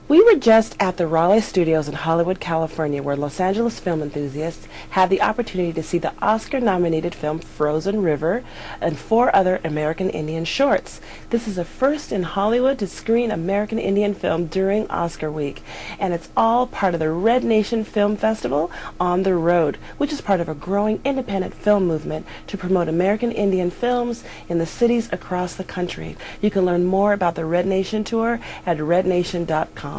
We were just at the Raleigh Studios in Hollywood, California, where Los Angeles film enthusiasts had the opportunity to see the Oscar-nominated film Frozen River and 4 other American Indian shorts. This is a first in Hollywood to screen American Indian film during Oscar week, and it's all part of the Red Nation Film Festival on the Road, which is part of a growing independent film movement to promote American Indian films in the cities across the country. You can learn more about the Red Nation Tour at rednation.com.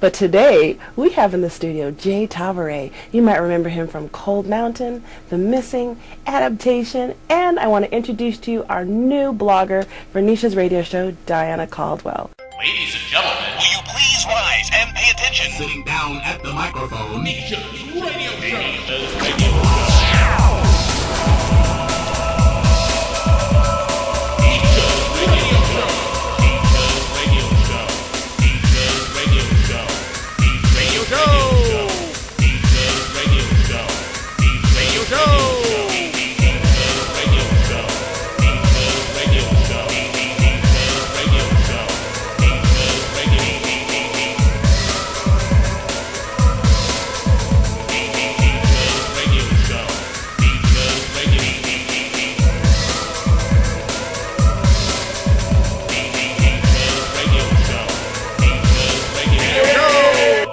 But today, we have in the studio Jay Tavare. You might remember him from Cold Mountain, The Missing, Adaptation, and I want to introduce to you our new blogger for Neshia's radio show, Diana Caldwell. Ladies and gentlemen, will you please rise and pay attention? Sitting down at the microphone, Neshia's radio show.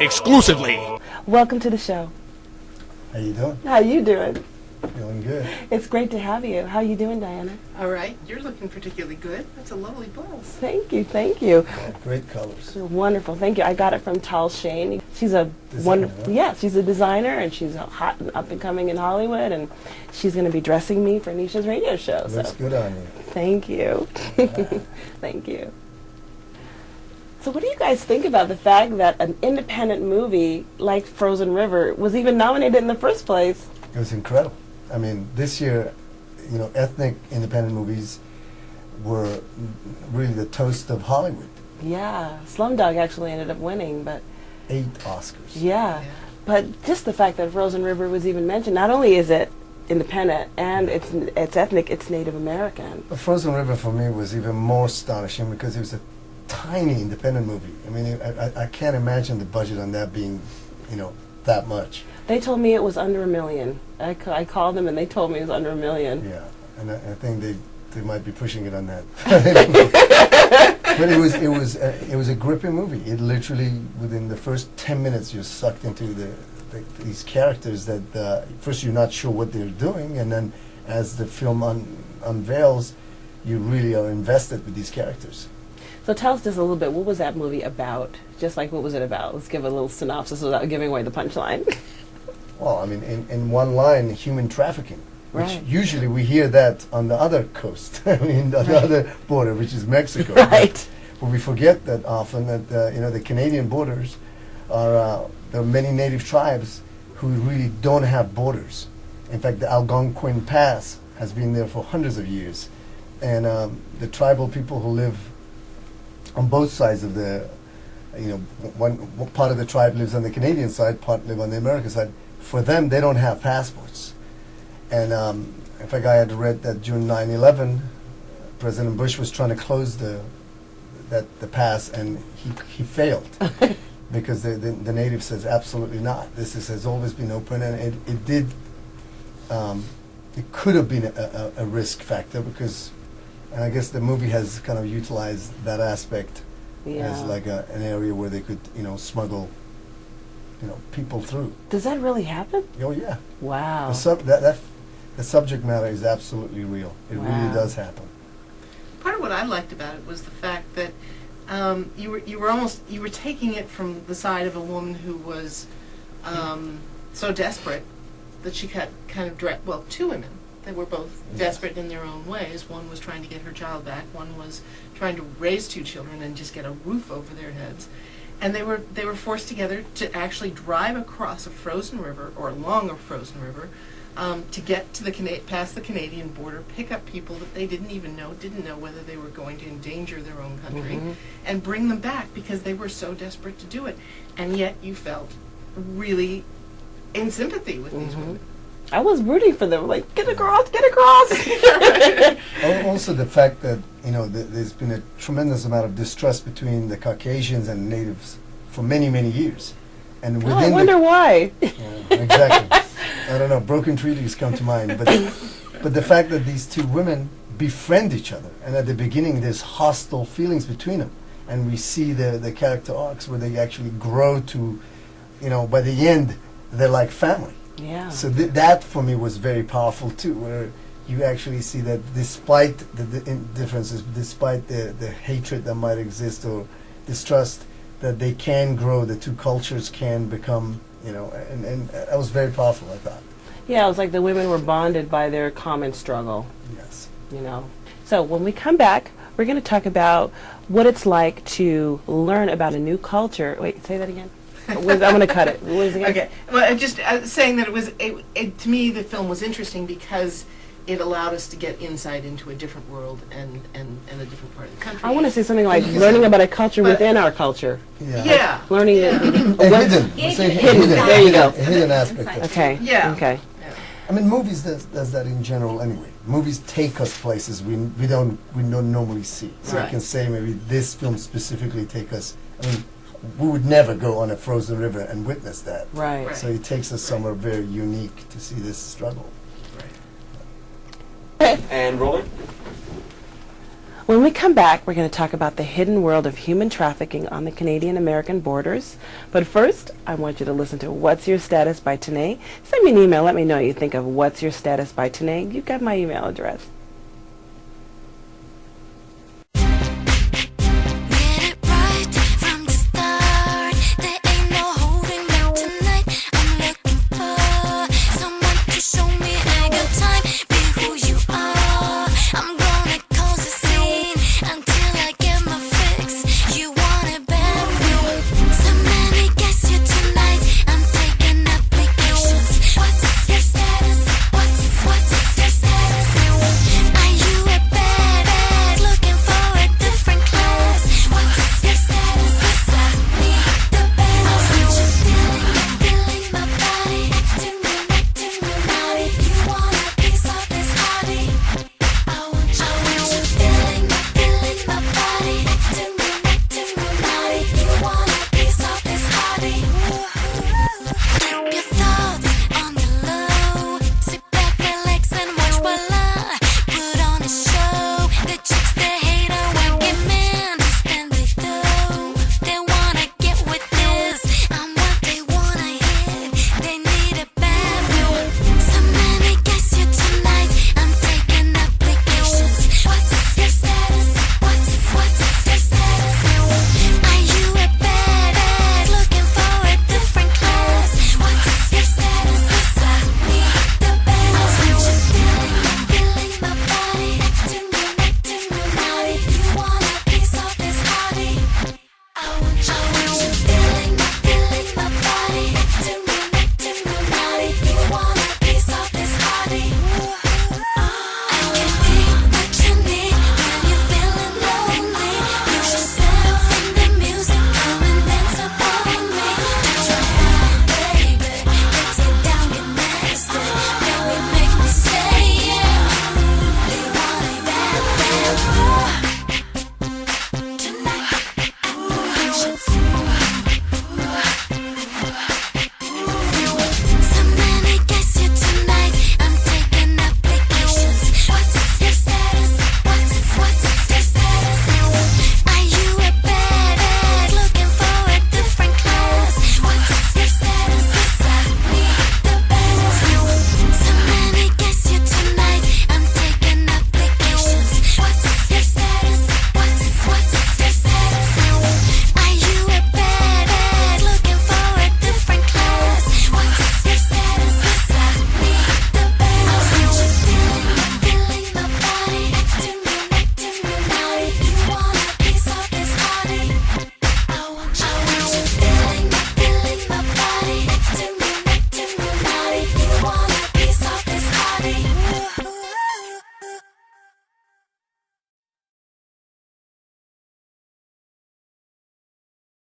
Exclusively. Welcome to the show. How you doing? How you doing? Feeling good. It's great to have you. How you doing, Diana? All right. You're looking particularly good. That's a lovely blouse. Thank you, thank you. Yeah, great colors. Wonderful, thank you. I got it from Tal Shane. She's a wonderful, yeah, she's a designer, and she's hot and up and coming in Hollywood, and she's going to be dressing me for Neshia's radio show. Looks good on you. Thank you. Thank you. So what do you guys think about the fact that an independent movie like Frozen River was even nominated in the first place? It was incredible. I mean, this year, you know, ethnic independent movies were really the toast of Hollywood. Yeah, Slumdog actually ended up winning, but 8 Oscars. yeah. But just the fact that Frozen River was even mentioned, not only is it independent and it's ethnic, it's Native American. But Frozen River for me was even more astonishing because it was a tiny independent movie. I mean, I can't imagine the budget on that being, you know, that much. They told me it was under $1 million. I called them and they told me it was under $1 million. Yeah, and I think they might be pushing it on that. But it was a gripping movie. It literally, within the first 10 minutes, you're sucked into these characters that first you're not sure what they're doing, and then as the film unveils, you really are invested with these characters. So tell us just a little bit, what was that movie about? Just like, what was it about? Let's give a little synopsis without giving away the punchline. Well, I mean, in one line, human trafficking, which right. Usually we hear that on the other coast, I mean, the right. other border, which is Mexico. Right. But we forget that often that, you know, the Canadian borders are, there are many native tribes who really don't have borders. In fact, the Algonquin Pass has been there for hundreds of years. And the tribal people who live on both sides of the, you know, one part of the tribe lives on the Canadian side, part live on the American side. For them, they don't have passports. And in fact, I had read that June 9/11, President Bush was trying to close the pass, and he failed because the native says absolutely not. This has always been open, and it could have been a risk factor because. And I guess the movie has kind of utilized that aspect as like an area where they could, you know, smuggle, you know, people through. Does that really happen? Oh yeah. Wow. The subject matter is absolutely real. It really does happen. Part of what I liked about it was the fact that you were taking it from the side of a woman who was so desperate that she kind of two women. They were both desperate in their own ways. One was trying to get her child back. One was trying to raise 2 children and just get a roof over their heads. And they were forced together to actually drive across a frozen river or along a frozen river to get to past the Canadian border, pick up people that they didn't know whether they were going to endanger their own country, and bring them back because they were so desperate to do it. And yet you felt really in sympathy with these women. I was rooting for them, like, get across, get across. Also the fact that, you know, there's been a tremendous amount of distrust between the Caucasians and natives for many, many years. And Oh, I wonder why. Yeah, exactly. I don't know, broken treaties come to mind. But the fact that these two women befriend each other, and at the beginning there's hostile feelings between them, and we see the character arcs where they actually grow to, by the end, they're like family. Yeah. So that for me was very powerful too, where you actually see that despite the differences, despite the hatred that might exist or distrust, that they can grow, the two cultures can become, and that was very powerful, I thought. Yeah, it was like the women were bonded by their common struggle, Yes. So when we come back, we're going to talk about what it's like to learn about a new culture. Wait, say that again. I'm going to cut it. What was it again? Okay. Well, I'm just saying that to me, the film was interesting because it allowed us to get insight into a different world and a different part of the country. I want to say something like learning about a culture within our culture. Yeah. Learning it. Hidden. We'll say Hidden. There you go. A hidden aspect of it. Okay. Yeah. Okay. I mean, movies does that in general anyway. Movies take us places we don't normally see. So I Right. can say maybe this film specifically take us. I mean, we would never go on a frozen river and witness that. Right. Right. So it takes us somewhere very unique to see this struggle. And rolling. When we come back, we're going to talk about the hidden world of human trafficking on the Canadian-American borders. But first, I want you to listen to What's Your Status by TENAJ. Send me an email. Let me know what you think of What's Your Status by TENAJ. You've got my email address.